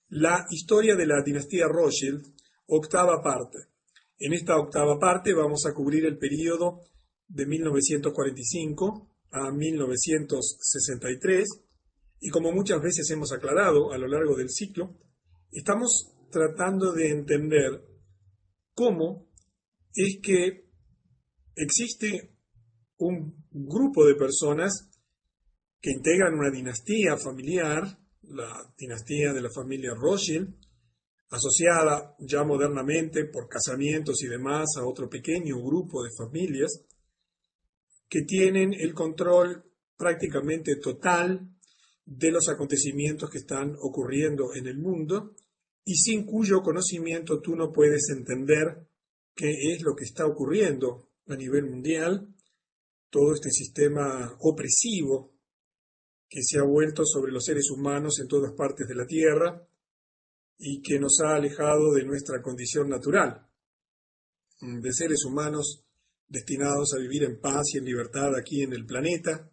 la historia de la dinastía Rothschild, octava parte. En esta octava parte vamos a cubrir el periodo de 1945 a 1963 y como muchas veces hemos aclarado a lo largo del ciclo, estamos tratando de entender cómo es que existe un grupo de personas que integran una dinastía familiar, la dinastía de la familia Rothschild, asociada ya modernamente por casamientos y demás a otro pequeño grupo de familias que tienen el control prácticamente total de los acontecimientos que están ocurriendo en el mundo y sin cuyo conocimiento tú no puedes entender qué es lo que está ocurriendo a nivel mundial, todo este sistema opresivo que se ha vuelto sobre los seres humanos en todas partes de la Tierra y que nos ha alejado de nuestra condición natural, de seres humanos destinados a vivir en paz y en libertad aquí en el planeta,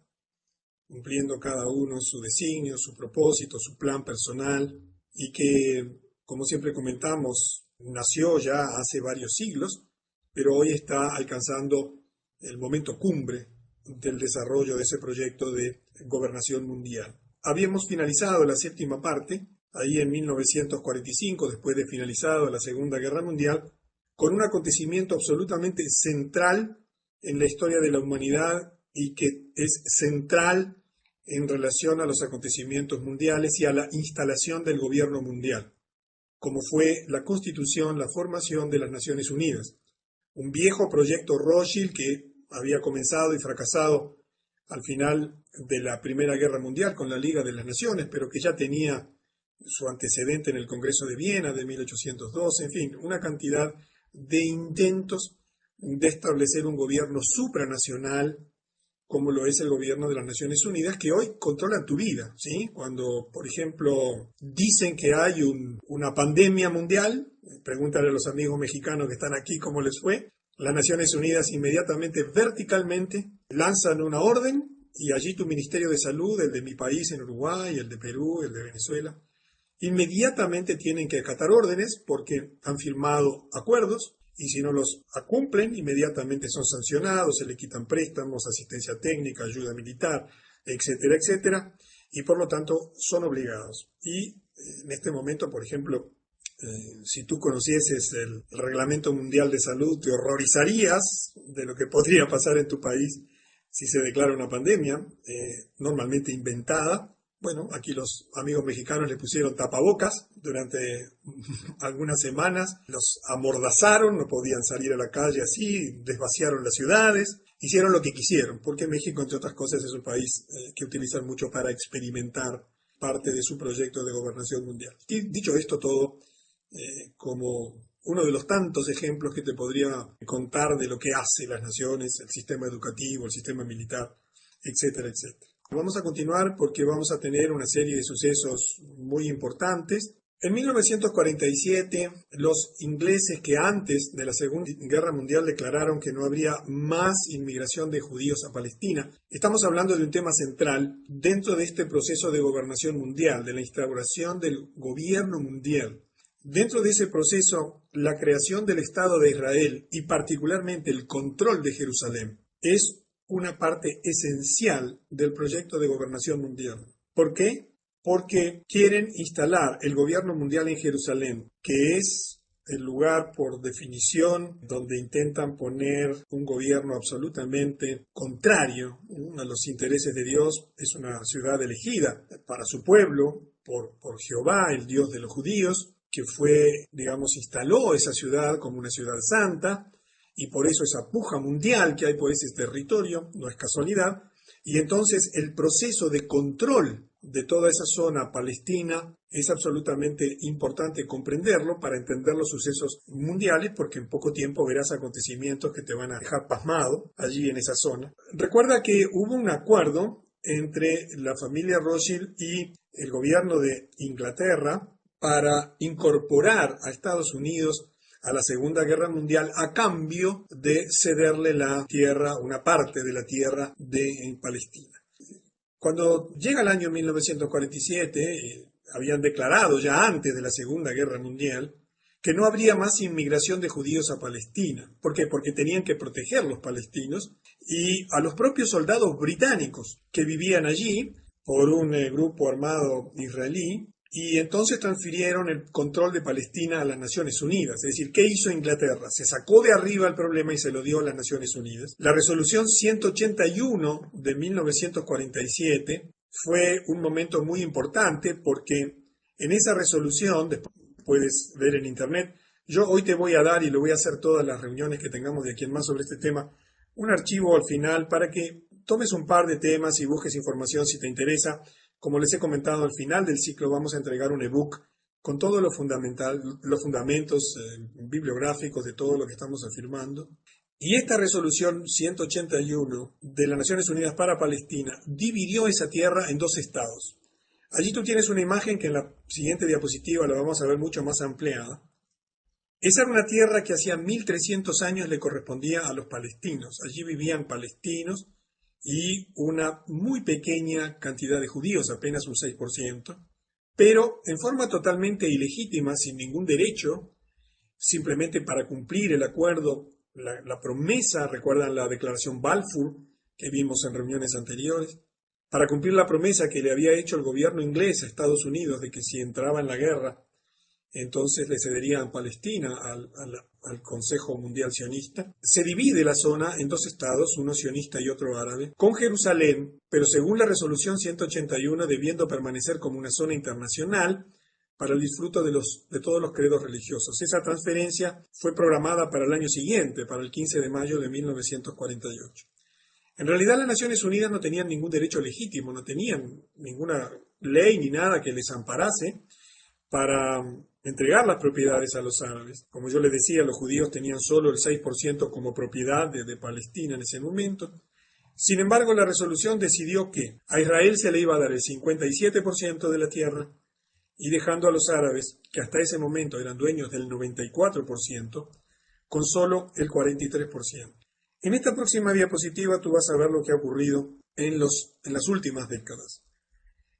cumpliendo cada uno su designio, su propósito, su plan personal, y que, como siempre comentamos, nació ya hace varios siglos, pero hoy está alcanzando el momento cumbre del desarrollo de ese proyecto de gobernación mundial. Habíamos finalizado la séptima parte, ahí en 1945, después de finalizado la Segunda Guerra Mundial, con un acontecimiento absolutamente central en la historia de la humanidad y que es central en relación a los acontecimientos mundiales y a la instalación del gobierno mundial, como fue la constitución, la formación de las Naciones Unidas. Un viejo proyecto Rothschild que había comenzado y fracasado al final de la Primera Guerra Mundial con la Liga de las Naciones, pero que ya tenía su antecedente en el Congreso de Viena de 1812, en fin, una cantidad de intentos de establecer un gobierno supranacional como lo es el gobierno de las Naciones Unidas, que hoy controlan tu vida, ¿sí? Cuando, por ejemplo, dicen que hay una pandemia mundial, pregúntale a los amigos mexicanos que están aquí cómo les fue, las Naciones Unidas inmediatamente, verticalmente, lanzan una orden y allí tu Ministerio de Salud, el de mi país en Uruguay, el de Perú, el de Venezuela, inmediatamente tienen que acatar órdenes porque han firmado acuerdos y si no los cumplen, inmediatamente son sancionados, se le quitan préstamos, asistencia técnica, ayuda militar, etcétera, etcétera, y por lo tanto son obligados. Y en este momento, por ejemplo, si tú conocieses el Reglamento Mundial de Salud, te horrorizarías de lo que podría pasar en tu país si se declara una pandemia, normalmente inventada. Bueno, aquí los amigos mexicanos le pusieron tapabocas durante algunas semanas, los amordazaron, no podían salir a la calle así, desvaciaron las ciudades, hicieron lo que quisieron, porque México, entre otras cosas, es un país que utilizan mucho para experimentar parte de su proyecto de gobernación mundial. Y dicho esto todo, como uno de los tantos ejemplos que te podría contar de lo que hace las naciones, el sistema educativo, el sistema militar, etcétera, etcétera. Vamos a continuar porque vamos a tener una serie de sucesos muy importantes. En 1947, los ingleses que antes de la Segunda Guerra Mundial declararon que no habría más inmigración de judíos a Palestina. Estamos hablando de un tema central dentro de este proceso de gobernación mundial, de la instauración del gobierno mundial. Dentro de ese proceso, la creación del Estado de Israel y particularmente el control de Jerusalén es una parte esencial del proyecto de gobernación mundial. ¿Por qué? Porque quieren instalar el gobierno mundial en Jerusalén, que es el lugar por definición donde intentan poner un gobierno absolutamente contrario a los intereses de Dios. Es una ciudad elegida para su pueblo por Jehová, el Dios de los judíos, que fue, digamos, instaló esa ciudad como una ciudad santa, y por eso esa puja mundial que hay por ese territorio, no es casualidad, y entonces el proceso de control de toda esa zona palestina es absolutamente importante comprenderlo para entender los sucesos mundiales, porque en poco tiempo verás acontecimientos que te van a dejar pasmado allí en esa zona. Recuerda que hubo un acuerdo entre la familia Rothschild y el gobierno de Inglaterra para incorporar a Estados Unidos a la Segunda Guerra Mundial a cambio de cederle la tierra, una parte de la tierra de Palestina. Cuando llega el año 1947, habían declarado ya antes de la Segunda Guerra Mundial que no habría más inmigración de judíos a Palestina. ¿Por qué? Porque tenían que proteger a los palestinos y a los propios soldados británicos que vivían allí por un grupo armado israelí, y entonces transfirieron el control de Palestina a las Naciones Unidas. Es decir, ¿qué hizo Inglaterra? Se sacó de arriba el problema y se lo dio a las Naciones Unidas. La resolución 181 de 1947 fue un momento muy importante porque en esa resolución, después puedes ver en internet, yo hoy te voy a dar, y lo voy a hacer todas las reuniones que tengamos de aquí en más sobre este tema, un archivo al final para que tomes un par de temas y busques información si te interesa. Como les he comentado, al final del ciclo vamos a entregar un ebook con todo lo fundamental, los fundamentos bibliográficos de todo lo que estamos afirmando. Y esta resolución 181 de las Naciones Unidas para Palestina dividió esa tierra en dos estados. Allí tú tienes una imagen que en la siguiente diapositiva la vamos a ver mucho más ampliada. Esa era una tierra que hacía 1300 años le correspondía a los palestinos. Allí vivían palestinos y una muy pequeña cantidad de judíos, apenas un 6%, pero en forma totalmente ilegítima, sin ningún derecho, simplemente para cumplir el acuerdo, la promesa, recuerdan la declaración Balfour que vimos en reuniones anteriores, para cumplir la promesa que le había hecho el gobierno inglés a Estados Unidos de que si entraba en la guerra, entonces le cederían Palestina al Consejo Mundial Sionista. Se divide la zona en dos estados, uno sionista y otro árabe, con Jerusalén, pero según la resolución 181 debiendo permanecer como una zona internacional para el disfruto de todos los credos religiosos. Esa transferencia fue programada para el año siguiente, para el 15 de mayo de 1948. En realidad las Naciones Unidas no tenían ningún derecho legítimo, no tenían ninguna ley ni nada que les amparase para entregar las propiedades a los árabes. Como yo les decía, los judíos tenían solo el 6% como propiedad de Palestina en ese momento. Sin embargo, la resolución decidió que a Israel se le iba a dar el 57% de la tierra y dejando a los árabes, que hasta ese momento eran dueños del 94%, con solo el 43%. En esta próxima diapositiva tú vas a ver lo que ha ocurrido en las últimas décadas.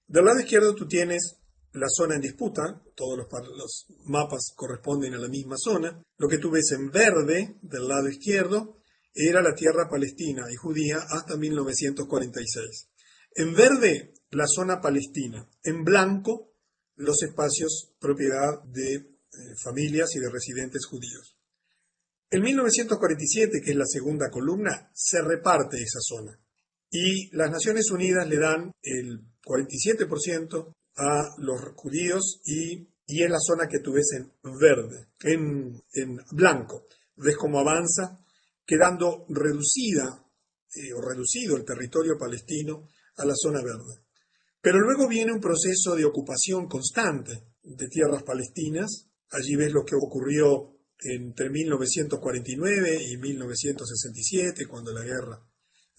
Del lado izquierdo tú tienes la zona en disputa, todos los mapas corresponden a la misma zona. Lo que tú ves en verde del lado izquierdo era la tierra palestina y judía hasta 1946. En verde, la zona palestina. En blanco, los espacios propiedad de familias y de residentes judíos. En 1947, que es la segunda columna, se reparte esa zona. Y las Naciones Unidas le dan el 47% a los judíos y es la zona que tú ves en verde, en blanco. Ves cómo avanza, quedando reducido el territorio palestino a la zona verde. Pero luego viene un proceso de ocupación constante de tierras palestinas. Allí ves lo que ocurrió entre 1949 y 1967, cuando la guerra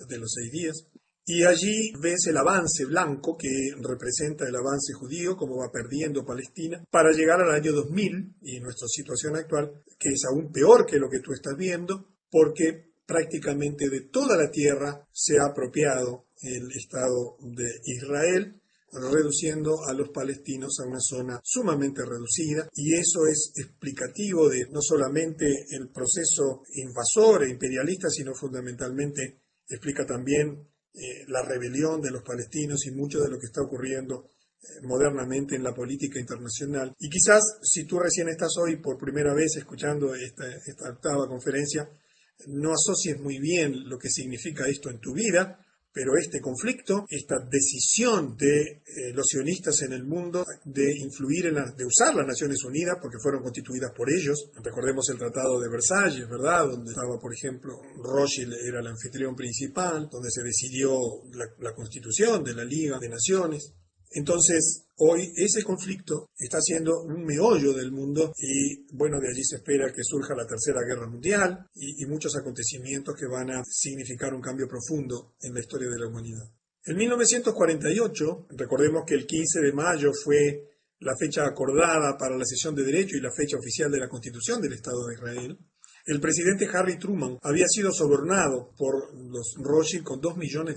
de los 6 días. Y allí ves el avance blanco que representa el avance judío, como va perdiendo Palestina, para llegar al año 2000 y nuestra situación actual, que es aún peor que lo que tú estás viendo, porque prácticamente de toda la tierra se ha apropiado el Estado de Israel, reduciendo a los palestinos a una zona sumamente reducida, y eso es explicativo de no solamente el proceso invasor e imperialista, sino fundamentalmente explica también la rebelión de los palestinos y mucho de lo que está ocurriendo modernamente en la política internacional. Y quizás si tú recién estás hoy por primera vez escuchando esta octava conferencia, no asocies muy bien lo que significa esto en tu vida, pero este conflicto, esta decisión de los sionistas en el mundo de influir de usar las Naciones Unidas, porque fueron constituidas por ellos, recordemos el Tratado de Versalles, ¿verdad?, donde estaba, por ejemplo, Rothschild era el anfitrión principal, donde se decidió la constitución de la Liga de Naciones. Entonces, hoy ese conflicto está siendo un meollo del mundo y, bueno, de allí se espera que surja la Tercera Guerra Mundial y muchos acontecimientos que van a significar un cambio profundo en la historia de la humanidad. En 1948, recordemos que el 15 de mayo fue la fecha acordada para la sesión de derecho y la fecha oficial de la Constitución del Estado de Israel. El presidente Harry Truman había sido sobornado por los Rothschild con $2 millones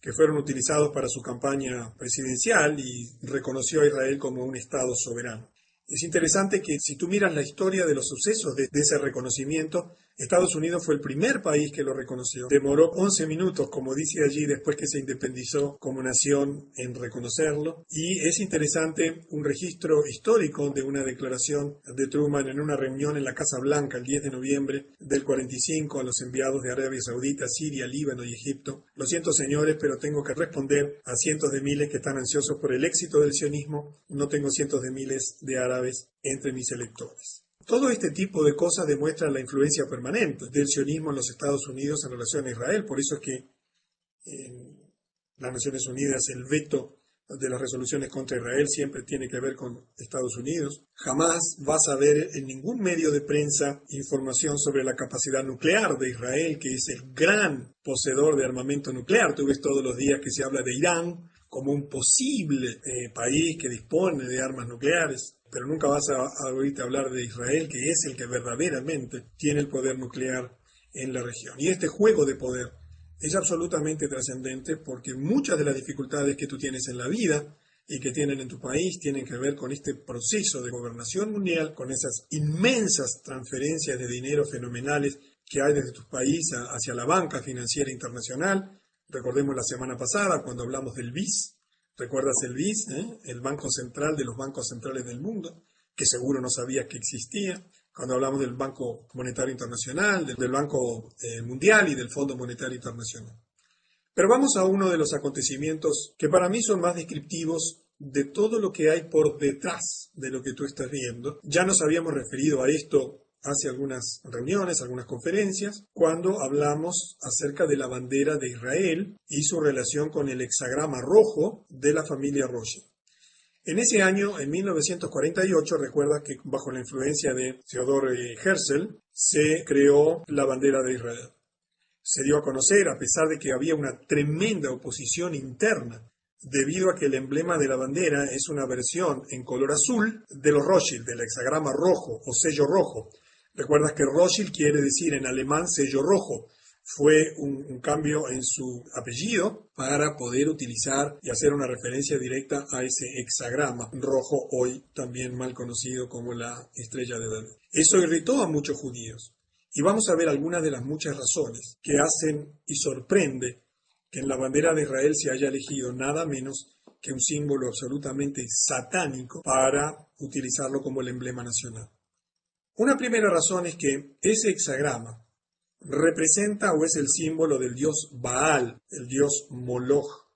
que fueron utilizados para su campaña presidencial y reconoció a Israel como un Estado soberano. Es interesante que si tú miras la historia de los sucesos de ese reconocimiento, Estados Unidos fue el primer país que lo reconoció. Demoró 11 minutos, como dice allí, después que se independizó como nación en reconocerlo. Y es interesante un registro histórico de una declaración de Truman en una reunión en la Casa Blanca el 10 de noviembre del 45 a los enviados de Arabia Saudita, Siria, Líbano y Egipto. Lo siento, señores, pero tengo que responder a cientos de miles que están ansiosos por el éxito del sionismo. No tengo cientos de miles de árabes entre mis electores. Todo este tipo de cosas demuestra la influencia permanente del sionismo en los Estados Unidos en relación a Israel. Por eso es que en las Naciones Unidas el veto de las resoluciones contra Israel siempre tiene que ver con Estados Unidos. Jamás vas a ver en ningún medio de prensa información sobre la capacidad nuclear de Israel, que es el gran poseedor de armamento nuclear. Tú ves todos los días que se habla de Irán como un posible país que dispone de armas nucleares. Pero nunca vas a oírte hablar de Israel, que es el que verdaderamente tiene el poder nuclear en la región. Y este juego de poder es absolutamente trascendente porque muchas de las dificultades que tú tienes en la vida y que tienen en tu país tienen que ver con este proceso de gobernación mundial, con esas inmensas transferencias de dinero fenomenales que hay desde tu país hacia la banca financiera internacional. Recordemos la semana pasada cuando hablamos del BIS. ¿Recuerdas el BIS, el Banco Central de los bancos centrales del mundo, que seguro no sabías que existía? Cuando hablamos del Banco Monetario Internacional, del Banco Mundial y del Fondo Monetario Internacional. Pero vamos a uno de los acontecimientos que para mí son más descriptivos de todo lo que hay por detrás de lo que tú estás viendo. Ya nos habíamos referido a esto hace algunas reuniones, algunas conferencias, cuando hablamos acerca de la bandera de Israel y su relación con el hexagrama rojo de la familia Rothschild. En ese año, en 1948, recuerda que bajo la influencia de Theodor Herzl, se creó la bandera de Israel. Se dio a conocer, a pesar de que había una tremenda oposición interna, debido a que el emblema de la bandera es una versión en color azul de los Rothschild, del hexagrama rojo o sello rojo. Recuerdas que Rothschild quiere decir en alemán sello rojo. Fue un cambio en su apellido para poder utilizar y hacer una referencia directa a ese hexagrama rojo, hoy también mal conocido como la estrella de David. Eso irritó a muchos judíos. Y vamos a ver algunas de las muchas razones que hacen y sorprende que en la bandera de Israel se haya elegido nada menos que un símbolo absolutamente satánico para utilizarlo como el emblema nacional. Una primera razón es que ese hexagrama representa o es el símbolo del dios Baal, el dios Moloch.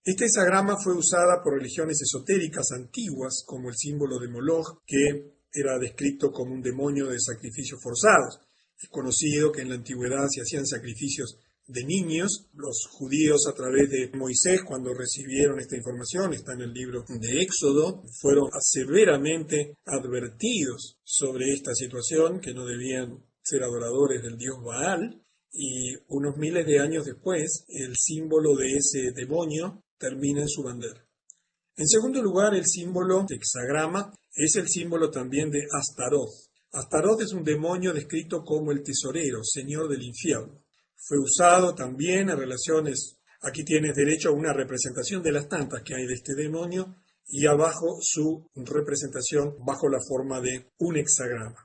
Este hexagrama fue usada por religiones esotéricas antiguas como el símbolo de Moloch, que era descrito como un demonio de sacrificios forzados. Es conocido que en la antigüedad se hacían sacrificios de niños. Los judíos, a través de Moisés, cuando recibieron esta información, está en el libro de Éxodo, fueron severamente advertidos sobre esta situación, que no debían ser adoradores del dios Baal, y unos miles de años después, el símbolo de ese demonio termina en su bandera. En segundo lugar, el símbolo de hexagrama es el símbolo también de Astaroth. Astaroth es un demonio descrito como el tesorero, señor del infierno. Fue usado también en relaciones, aquí tienes derecho a una representación de las tantas que hay de este demonio, y abajo su representación bajo la forma de un hexagrama.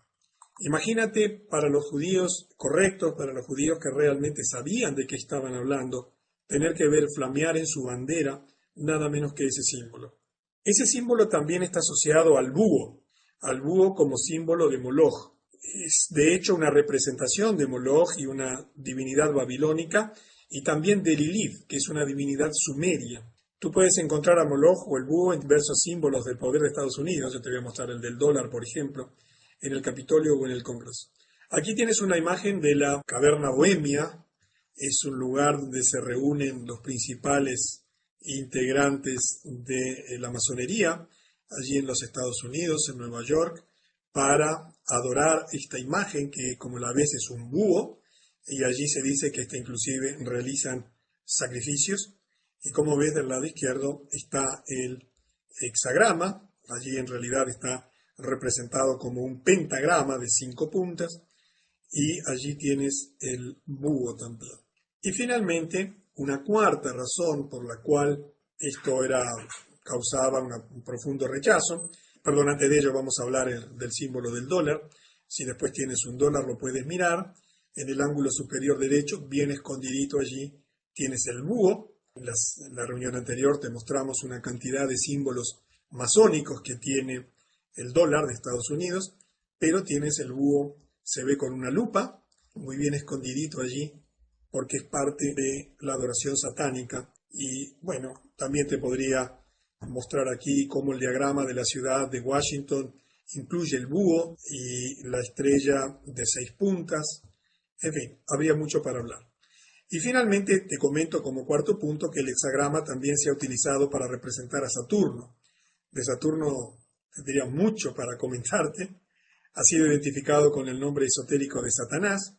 Imagínate para los judíos correctos, para los judíos que realmente sabían de qué estaban hablando, tener que ver flamear en su bandera nada menos que ese símbolo. Ese símbolo también está asociado al búho como símbolo de Moloch. Es de hecho una representación de Moloch y una divinidad babilónica, y también de Lilith, que es una divinidad sumeria. Tú puedes encontrar a Moloch o el búho en diversos símbolos del poder de Estados Unidos. Yo te voy a mostrar el del dólar, por ejemplo, en el Capitolio o en el Congreso. Aquí tienes una imagen de la caverna bohemia. Es un lugar donde se reúnen los principales integrantes de la masonería, allí en los Estados Unidos, en Nueva York, para adorar esta imagen que, como la ves, es un búho, y allí se dice que inclusive realizan sacrificios. Y como ves, del lado izquierdo está el hexagrama. Allí en realidad está representado como un pentagrama de 5 puntas, y allí tienes el búho también. Y finalmente, una cuarta razón por la cual esto causaba un profundo rechazo. Perdón, antes de ello vamos a hablar del símbolo del dólar. Si después tienes un dólar lo puedes mirar. En el ángulo superior derecho, bien escondidito allí, tienes el búho. En la reunión anterior te mostramos una cantidad de símbolos masónicos que tiene el dólar de Estados Unidos, pero tienes el búho, se ve con una lupa, muy bien escondidito allí, porque es parte de la adoración satánica. Y bueno, también te podría mostrar aquí cómo el diagrama de la ciudad de Washington incluye el búho y la estrella de 6 puntas. En fin, habría mucho para hablar. Y finalmente te comento como cuarto punto que el hexagrama también se ha utilizado para representar a Saturno. De Saturno tendría mucho para comentarte. Ha sido identificado con el nombre esotérico de Satanás.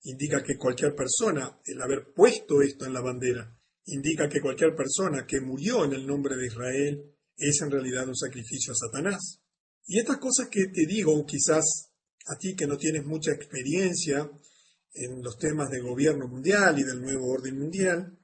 Indica que cualquier persona, el haber puesto esto en la bandera, indica que cualquier persona que murió en el nombre de Israel es en realidad un sacrificio a Satanás. Y estas cosas que te digo, quizás a ti que no tienes mucha experiencia en los temas de gobierno mundial y del nuevo orden mundial,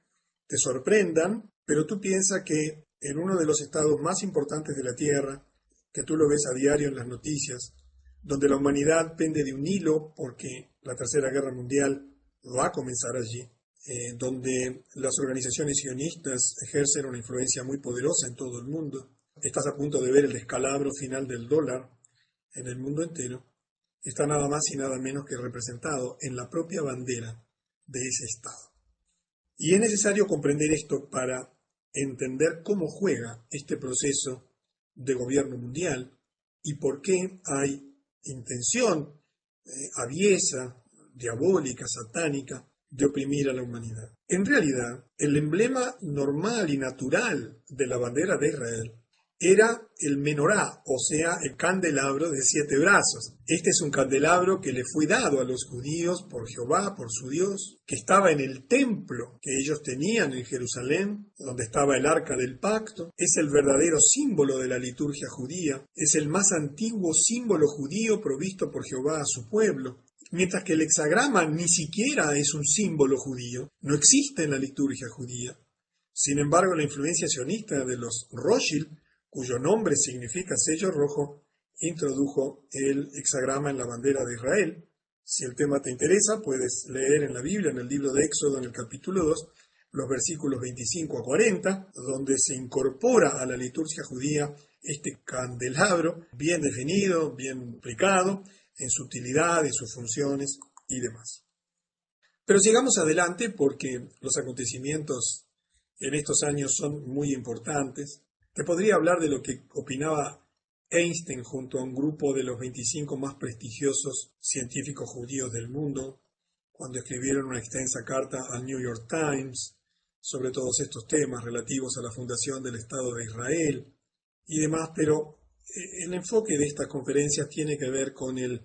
te sorprendan, pero tú piensas que en uno de los estados más importantes de la Tierra, que tú lo ves a diario en las noticias, donde la humanidad pende de un hilo porque la Tercera Guerra Mundial va a comenzar allí, donde las organizaciones sionistas ejercen una influencia muy poderosa en todo el mundo. Estás a punto de ver el descalabro final del dólar en el mundo entero. Está nada más y nada menos que representado en la propia bandera de ese estado. Y es necesario comprender esto para entender cómo juega este proceso de gobierno mundial y por qué hay intención aviesa, diabólica, satánica, de oprimir a la humanidad. En realidad, el emblema normal y natural de la bandera de Israel era el menorá, o sea, el candelabro de 7 brazos. Este es un candelabro que le fue dado a los judíos por Jehová, por su Dios, que estaba en el templo que ellos tenían en Jerusalén, donde estaba el arca del pacto. Es el verdadero símbolo de la liturgia judía. Es el más antiguo símbolo judío provisto por Jehová a su pueblo. Mientras que el hexagrama ni siquiera es un símbolo judío, no existe en la liturgia judía. Sin embargo, la influencia sionista de los Rothschild, cuyo nombre significa sello rojo, introdujo el hexagrama en la bandera de Israel. Si el tema te interesa, puedes leer en la Biblia, en el libro de Éxodo, en el capítulo 2, los versículos 25 a 40, donde se incorpora a la liturgia judía este candelabro bien definido, bien explicado, en su utilidad, en sus funciones y demás. Pero sigamos adelante porque los acontecimientos en estos años son muy importantes. Te podría hablar de lo que opinaba Einstein junto a un grupo de los 25 más prestigiosos científicos judíos del mundo, cuando escribieron una extensa carta al New York Times sobre todos estos temas relativos a la fundación del Estado de Israel y demás, pero el enfoque de estas conferencias tiene que ver con el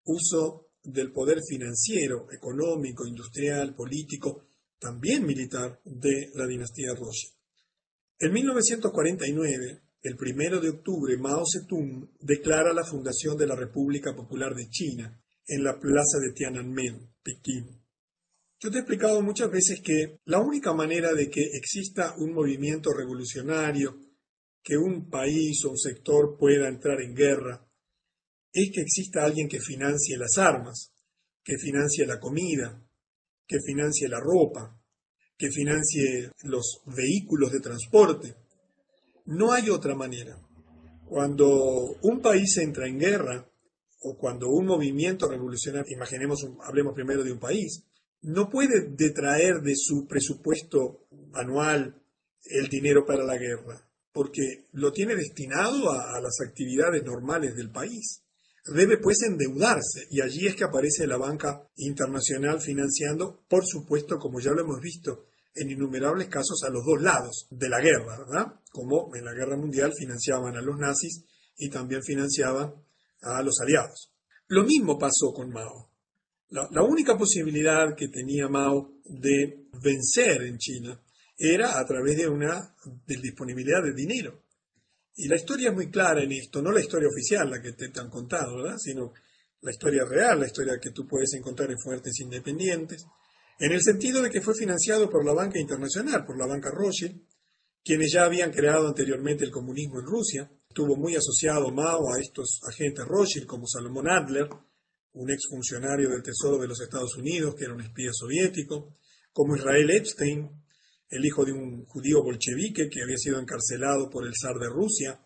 uso del poder financiero, económico, industrial, político, también militar, de la dinastía Rothschild. En 1949, el 1 de octubre, Mao Zedong declara la fundación de la República Popular de China en la plaza de Tiananmen, Pekín. Yo te he explicado muchas veces que la única manera de que exista un movimiento revolucionario, que un país o un sector pueda entrar en guerra, es que exista alguien que financie las armas, que financie la comida, que financie la ropa, que financie los vehículos de transporte. No hay otra manera. Cuando un país entra en guerra, o cuando un movimiento revolucionario, hablemos primero de un país, no puede detraer de su presupuesto anual el dinero para la guerra, porque lo tiene destinado a las actividades normales del país. Debe pues endeudarse, y allí es que aparece la banca internacional financiando, por supuesto, como ya lo hemos visto en innumerables casos, a los dos lados de la guerra, ¿verdad? Como en la guerra mundial financiaban a los nazis y también financiaban a los aliados. Lo mismo pasó con Mao. La única posibilidad que tenía Mao de vencer en China era a través de disponibilidad de dinero. Y la historia es muy clara en esto, no la historia oficial, la que te han contado, ¿verdad? Sino la historia real, la historia que tú puedes encontrar en fuentes independientes, en el sentido de que fue financiado por la banca internacional, por la banca Rothschild, quienes ya habían creado anteriormente el comunismo en Rusia. Estuvo muy asociado Mao a estos agentes Rothschild como Salomón Adler, un exfuncionario del Tesoro de los Estados Unidos, que era un espía soviético, como Israel Epstein, el hijo de un judío bolchevique que había sido encarcelado por el zar de Rusia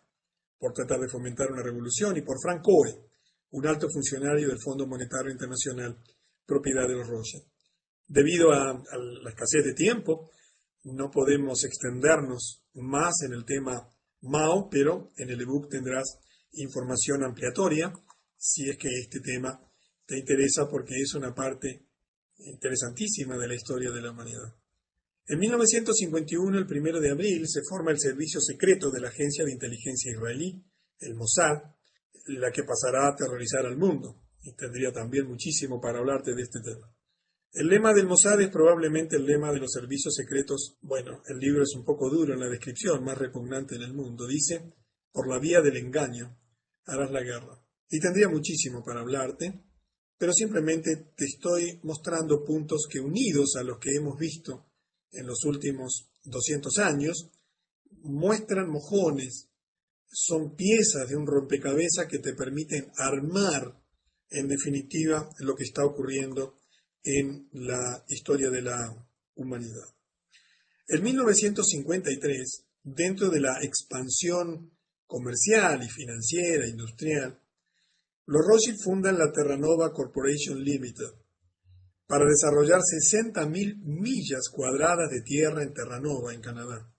por tratar de fomentar una revolución, y por Frank Cohen, un alto funcionario del Fondo Monetario Internacional, propiedad de los Rothschild. Debido a la escasez de tiempo, no podemos extendernos más en el tema Mao, pero en el ebook tendrás información ampliatoria si es que este tema te interesa, porque es una parte interesantísima de la historia de la humanidad. En 1951, el 1 de abril, se forma el servicio secreto de la agencia de inteligencia israelí, el Mossad, la que pasará a aterrorizar al mundo, y tendría también muchísimo para hablarte de este tema. El lema del Mossad es probablemente el lema de los servicios secretos. Bueno, el libro es un poco duro en la descripción, más repugnante en el mundo. Dice, por la vía del engaño harás la guerra. Y tendría muchísimo para hablarte, pero simplemente te estoy mostrando puntos que, unidos a los que hemos visto en los últimos 200 años, muestran mojones, son piezas de un rompecabezas que te permiten armar, en definitiva, lo que está ocurriendo en la historia de la humanidad. En 1953, dentro de la expansión comercial y financiera, industrial, los Rothschild fundan la Terranova Corporation Limited para desarrollar 60.000 millas cuadradas de tierra en Terranova, en Canadá.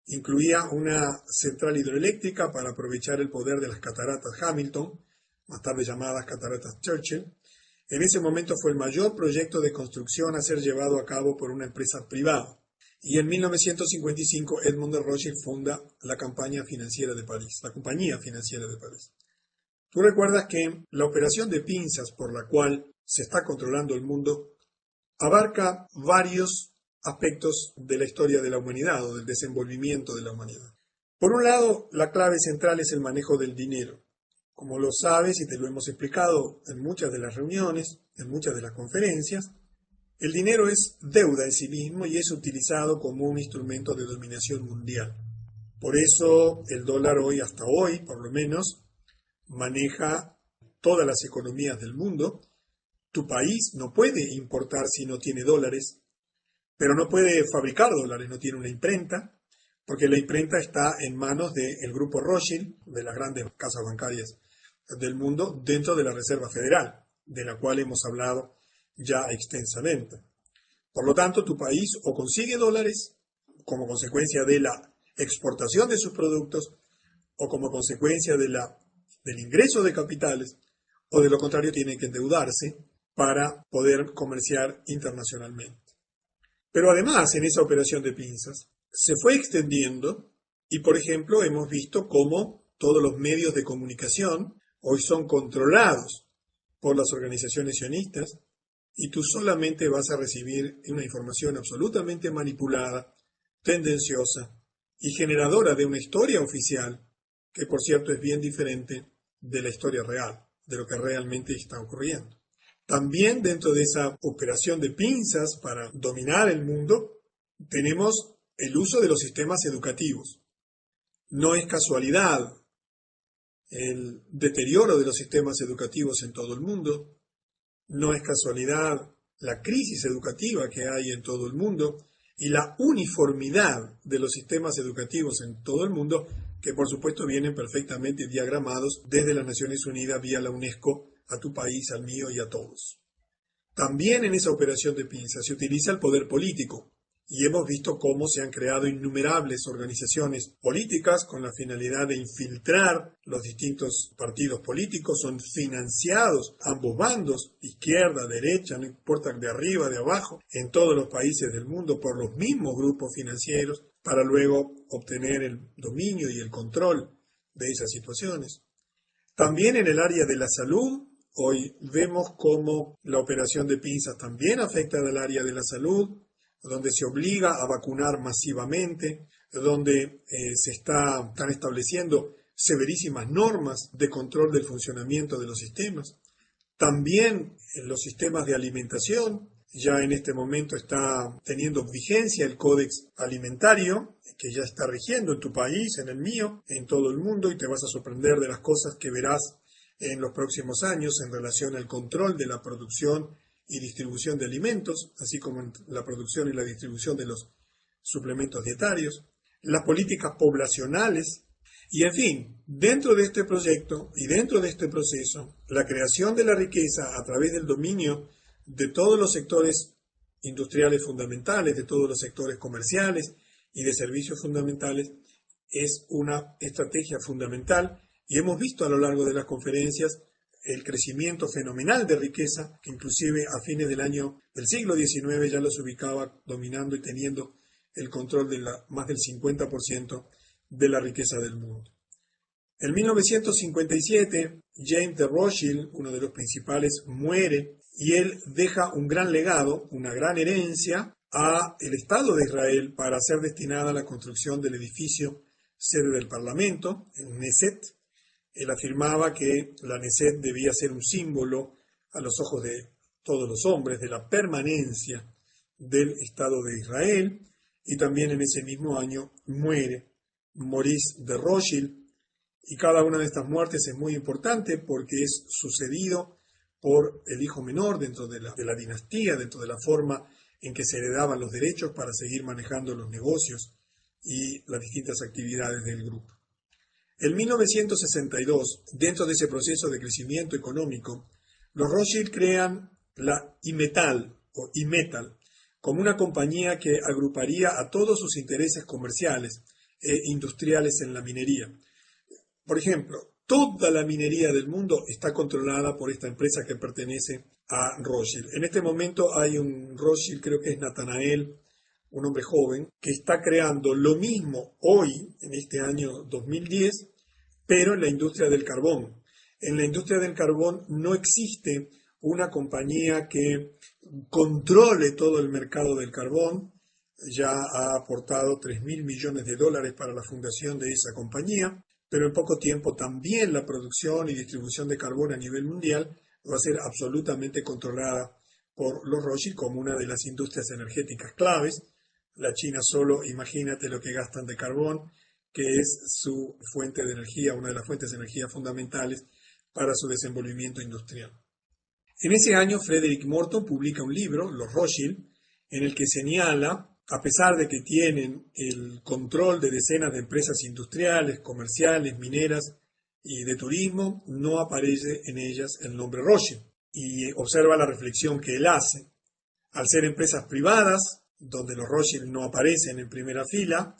Incluía una central hidroeléctrica para aprovechar el poder de las cataratas Hamilton, más tarde llamadas cataratas Churchill. En ese momento fue el mayor proyecto de construcción a ser llevado a cabo por una empresa privada. Y en 1955 Edmond de Rothschild funda la Compañía Financiera de París. Tú recuerdas que la operación de pinzas por la cual se está controlando el mundo abarca varios aspectos de la historia de la humanidad o del desenvolvimiento de la humanidad. Por un lado, la clave central es el manejo del dinero. Como lo sabes y te lo hemos explicado en muchas de las reuniones, en muchas de las conferencias, el dinero es deuda en sí mismo y es utilizado como un instrumento de dominación mundial. Por eso el dólar hoy, hasta hoy por lo menos, maneja todas las economías del mundo. Tu país no puede importar si no tiene dólares, pero no puede fabricar dólares, no tiene una imprenta, porque la imprenta está en manos del grupo Rothschild, de las grandes casas bancarias del mundo, dentro de la Reserva Federal, de la cual hemos hablado ya extensamente. Por lo tanto, tu país o consigue dólares como consecuencia de la exportación de sus productos o como consecuencia del ingreso de capitales, o de lo contrario tiene que endeudarse para poder comerciar internacionalmente. Pero además, en esa operación de pinzas, se fue extendiendo y, por ejemplo, hemos visto cómo todos los medios de comunicación hoy son controlados por las organizaciones sionistas y tú solamente vas a recibir una información absolutamente manipulada, tendenciosa y generadora de una historia oficial que, por cierto, es bien diferente de la historia real, de lo que realmente está ocurriendo. También dentro de esa operación de pinzas para dominar el mundo, tenemos el uso de los sistemas educativos. No es casualidad el deterioro de los sistemas educativos en todo el mundo, no es casualidad la crisis educativa que hay en todo el mundo y la uniformidad de los sistemas educativos en todo el mundo, que por supuesto vienen perfectamente diagramados desde las Naciones Unidas vía la UNESCO a tu país, al mío y a todos. También en esa operación de pinzas se utiliza el poder político y hemos visto cómo se han creado innumerables organizaciones políticas con la finalidad de infiltrar los distintos partidos políticos. Son financiados ambos bandos, izquierda, derecha, no importa de arriba, de abajo, en todos los países del mundo por los mismos grupos financieros para luego obtener el dominio y el control de esas situaciones. También en el área de la salud, hoy vemos cómo la operación de pinzas también afecta al área de la salud, donde se obliga a vacunar masivamente, donde están estableciendo severísimas normas de control del funcionamiento de los sistemas. También en los sistemas de alimentación, ya en este momento está teniendo vigencia el Códex Alimentario, que ya está rigiendo en tu país, en el mío, en todo el mundo, y te vas a sorprender de las cosas que verás en los próximos años en relación al control de la producción y distribución de alimentos, así como en la producción y la distribución de los suplementos dietarios, las políticas poblacionales, y en fin, dentro de este proyecto y dentro de este proceso, la creación de la riqueza a través del dominio de todos los sectores industriales fundamentales, de todos los sectores comerciales y de servicios fundamentales, es una estrategia fundamental, y hemos visto a lo largo de las conferencias el crecimiento fenomenal de riqueza, que inclusive a fines del siglo XIX ya los ubicaba dominando y teniendo el control de más del 50% de la riqueza del mundo. En 1957, James de Rothschild, uno de los principales, muere y él deja un gran legado, una gran herencia a el Estado de Israel para ser destinada a la construcción del edificio sede del Parlamento, el Knesset. Él afirmaba que la Knesset debía ser un símbolo a los ojos de todos los hombres de la permanencia del Estado de Israel, y también en ese mismo año muere Maurice de Rothschild, y cada una de estas muertes es muy importante porque es sucedido por el hijo menor dentro de la dinastía, dentro de la forma en que se heredaban los derechos para seguir manejando los negocios y las distintas actividades del grupo. En 1962, dentro de ese proceso de crecimiento económico, los Rothschild crean la Imetal o Imetal como una compañía que agruparía a todos sus intereses comerciales e industriales en la minería. Por ejemplo, toda la minería del mundo está controlada por esta empresa que pertenece a Rothschild. En este momento hay un Rothschild, creo que es Nathanael, un hombre joven, que está creando lo mismo hoy, en este año 2010, pero en la industria del carbón. En la industria del carbón no existe una compañía que controle todo el mercado del carbón. Ya ha aportado $3.000 millones para la fundación de esa compañía, pero en poco tiempo también la producción y distribución de carbón a nivel mundial va a ser absolutamente controlada por los Rothschild como una de las industrias energéticas claves. La China solo, imagínate lo que gastan de carbón, que es su fuente de energía, una de las fuentes de energía fundamentales para su desenvolvimiento industrial. En ese año, Frederick Morton publica un libro, Los Rothschild, en el que señala, a pesar de que tienen el control de decenas de empresas industriales, comerciales, mineras y de turismo, no aparece en ellas el nombre Rothschild. Y observa la reflexión que él hace. Al ser empresas privadas, donde los Rothschild no aparecen en primera fila,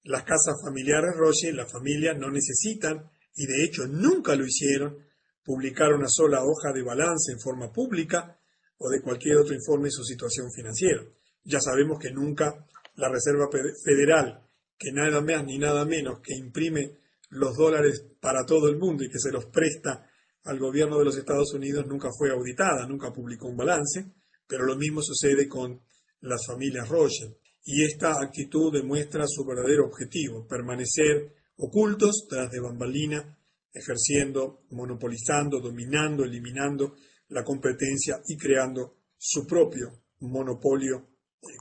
las casas familiares Rothschild, las familias no necesitan, y de hecho nunca lo hicieron, publicar una sola hoja de balance en forma pública o de cualquier otro informe de su situación financiera. Ya sabemos que nunca la Reserva Federal, que nada más ni nada menos que imprime los dólares para todo el mundo y que se los presta al gobierno de los Estados Unidos, nunca fue auditada, nunca publicó un balance, pero lo mismo sucede con las familias Rothschild. Y esta actitud demuestra su verdadero objetivo, permanecer ocultos tras de bambalina, ejerciendo, monopolizando, dominando, eliminando la competencia y creando su propio monopolio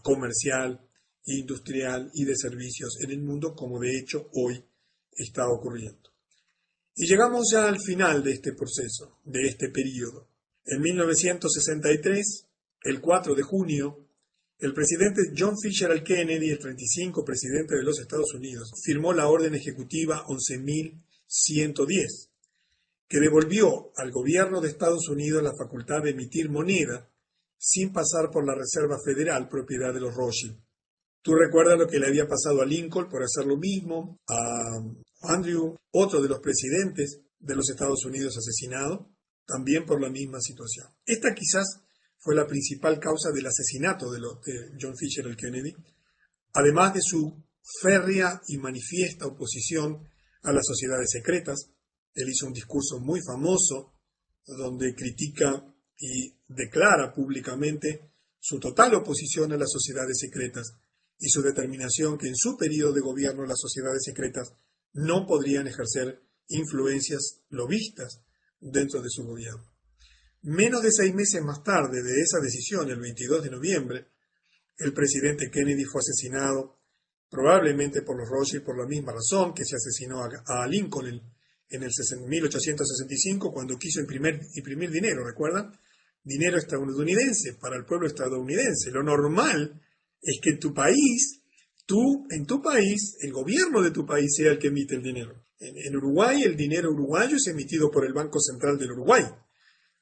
comercial, industrial y de servicios en el mundo, como de hecho hoy está ocurriendo. Y llegamos ya al final de este proceso, de este periodo. En 1963, el 4 de junio, el presidente John Fitzgerald Kennedy, el 35 presidente de los Estados Unidos, firmó la orden ejecutiva 11.110, que devolvió al gobierno de Estados Unidos la facultad de emitir moneda sin pasar por la Reserva Federal, propiedad de los Rothschild. Tú recuerdas lo que le había pasado a Lincoln por hacer lo mismo, a Andrew, otro de los presidentes de los Estados Unidos asesinado, también por la misma situación. Esta quizás fue la principal causa del asesinato de John Fitzgerald Kennedy, además de su férrea y manifiesta oposición a las sociedades secretas. Él hizo un discurso muy famoso donde critica y declara públicamente su total oposición a las sociedades secretas y su determinación que en su periodo de gobierno las sociedades secretas no podrían ejercer influencias lobistas dentro de su gobierno. Menos de 6 meses más tarde de esa decisión, el 22 de noviembre, el presidente Kennedy fue asesinado, probablemente por los Rothschild por la misma razón que se asesinó a Lincoln en el 1865 cuando quiso imprimir dinero, ¿recuerdan? Dinero estadounidense para el pueblo estadounidense. Lo normal es que en tu país, el gobierno de tu país sea el que emite el dinero. En Uruguay, el dinero uruguayo es emitido por el Banco Central del Uruguay,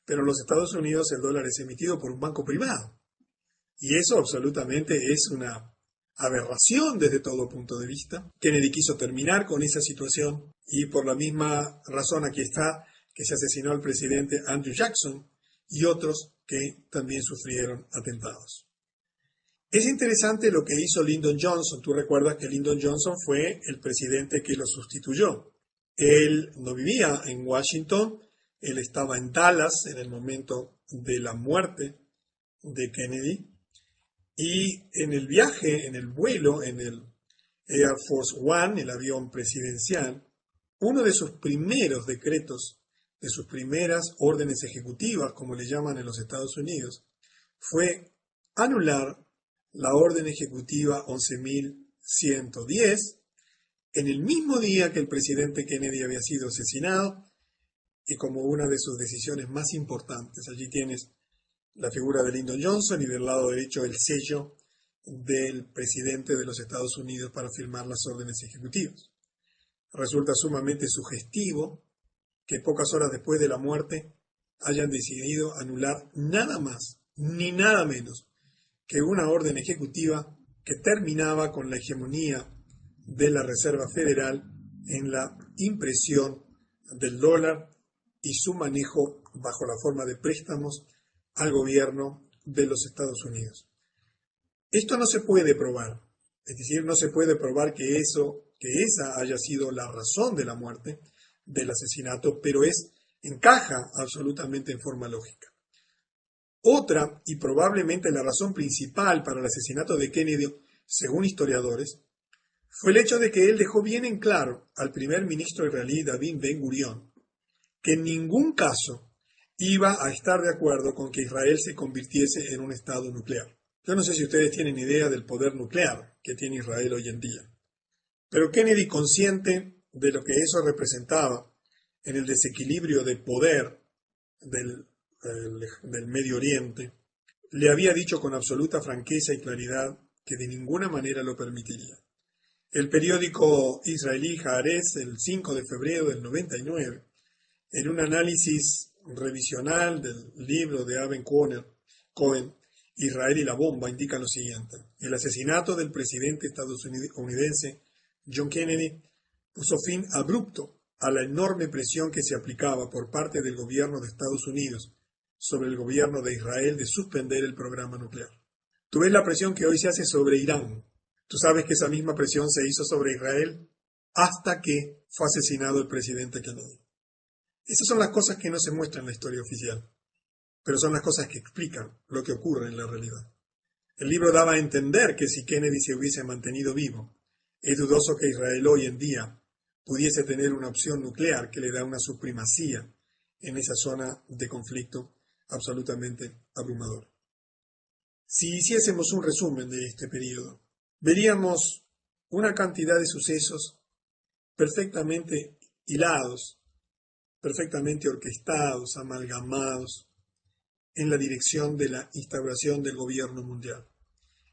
pero en los Estados Unidos el dólar es emitido por un banco privado. Y eso absolutamente es una aberración desde todo punto de vista. Kennedy quiso terminar con esa situación y por la misma razón aquí está que se asesinó al presidente Andrew Jackson y otros que también sufrieron atentados. Es interesante lo que hizo Lyndon Johnson. Tú recuerdas que Lyndon Johnson fue el presidente que lo sustituyó. Él no vivía en Washington, él estaba en Dallas en el momento de la muerte de Kennedy. Y en el viaje, en el vuelo, en el Air Force One, el avión presidencial, uno de sus primeros decretos, de sus primeras órdenes ejecutivas, como le llaman en los Estados Unidos, fue anular la orden ejecutiva 11.110 en el mismo día que el presidente Kennedy había sido asesinado y como una de sus decisiones más importantes. Allí tienes la figura de Lyndon Johnson y del lado derecho el sello del presidente de los Estados Unidos para firmar las órdenes ejecutivas. Resulta sumamente sugestivo que pocas horas después de la muerte hayan decidido anular nada más ni nada menos que una orden ejecutiva que terminaba con la hegemonía de la Reserva Federal en la impresión del dólar y su manejo bajo la forma de préstamos al gobierno de los Estados Unidos. Esto no se puede probar, es decir, no se puede probar que esa haya sido la razón de la muerte, del asesinato, pero encaja absolutamente en forma lógica. Otra, y probablemente la razón principal para el asesinato de Kennedy, según historiadores, fue el hecho de que él dejó bien en claro al primer ministro israelí David Ben Gurión que en ningún caso iba a estar de acuerdo con que Israel se convirtiese en un estado nuclear. Yo no sé si ustedes tienen idea del poder nuclear que tiene Israel hoy en día, pero Kennedy, consciente de lo que eso representaba en el desequilibrio de poder del Medio Oriente, le había dicho con absoluta franqueza y claridad que de ninguna manera lo permitiría. El periódico israelí Haaretz, el 5 de febrero del 99, en un análisis revisional del libro de Aben Cohen, Israel y la bomba, indica lo siguiente: el asesinato del presidente estadounidense John Kennedy puso fin abrupto a la enorme presión que se aplicaba por parte del gobierno de Estados Unidos sobre el gobierno de Israel de suspender el programa nuclear. Tú ves la presión que hoy se hace sobre Irán. Tú sabes que esa misma presión se hizo sobre Israel hasta que fue asesinado el presidente Kennedy. Esas son las cosas que no se muestran en la historia oficial, pero son las cosas que explican lo que ocurre en la realidad. El libro daba a entender que si Kennedy se hubiese mantenido vivo, es dudoso que Israel hoy en día pudiese tener una opción nuclear que le da una supremacía en esa zona de conflicto absolutamente abrumadora. Si hiciésemos un resumen de este periodo, veríamos una cantidad de sucesos perfectamente hilados, perfectamente orquestados, amalgamados, en la dirección de la instauración del gobierno mundial.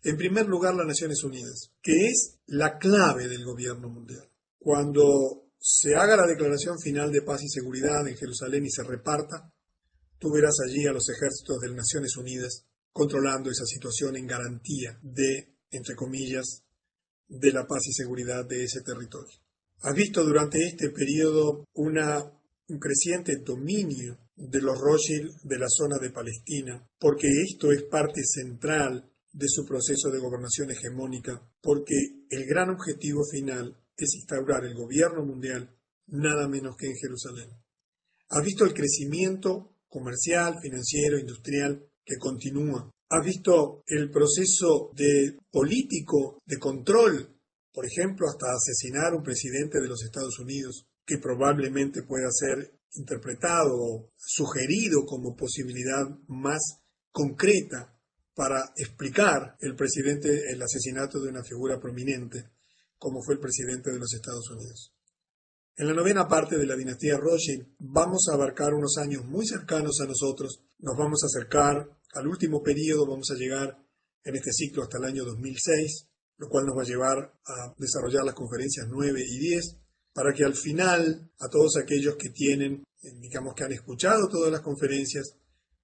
En primer lugar, las Naciones Unidas, que es la clave del gobierno mundial. Cuando se haga la declaración final de paz y seguridad en Jerusalén y se reparta, tú verás allí a los ejércitos de las Naciones Unidas controlando esa situación en garantía de, entre comillas, de la paz y seguridad de ese territorio. Has visto durante este periodo un creciente dominio de los Rothschild de la zona de Palestina, porque esto es parte central de su proceso de gobernación hegemónica, porque el gran objetivo final es instaurar el gobierno mundial nada menos que en Jerusalén. Has visto el crecimiento comercial, financiero, industrial que continúa. Has visto el proceso político de control, por ejemplo, hasta asesinar a un presidente de los Estados Unidos, que probablemente pueda ser interpretado, sugerido como posibilidad más concreta para explicar el asesinato de una figura prominente, como fue el presidente de los Estados Unidos. En la novena parte de la dinastía Rothschild vamos a abarcar unos años muy cercanos a nosotros, nos vamos a acercar al último periodo, vamos a llegar en este ciclo hasta el año 2006, lo cual nos va a llevar a desarrollar las conferencias 9 y 10, para que al final, a todos aquellos que tienen, digamos que han escuchado todas las conferencias,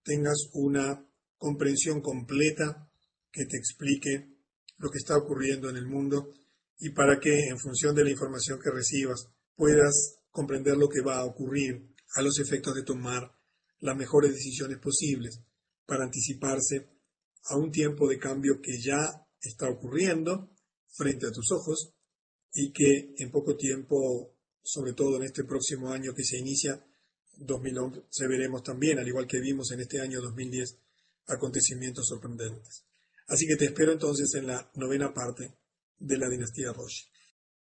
tengas una comprensión completa que te explique lo que está ocurriendo en el mundo y para que, en función de la información que recibas, puedas comprender lo que va a ocurrir a los efectos de tomar las mejores decisiones posibles para anticiparse a un tiempo de cambio que ya está ocurriendo frente a tus ojos y que en poco tiempo, sobre todo en este próximo año que se inicia, 2011, veremos también, al igual que vimos en este año 2010, acontecimientos sorprendentes. Así que te espero entonces en la novena parte de la dinastía Rothschild.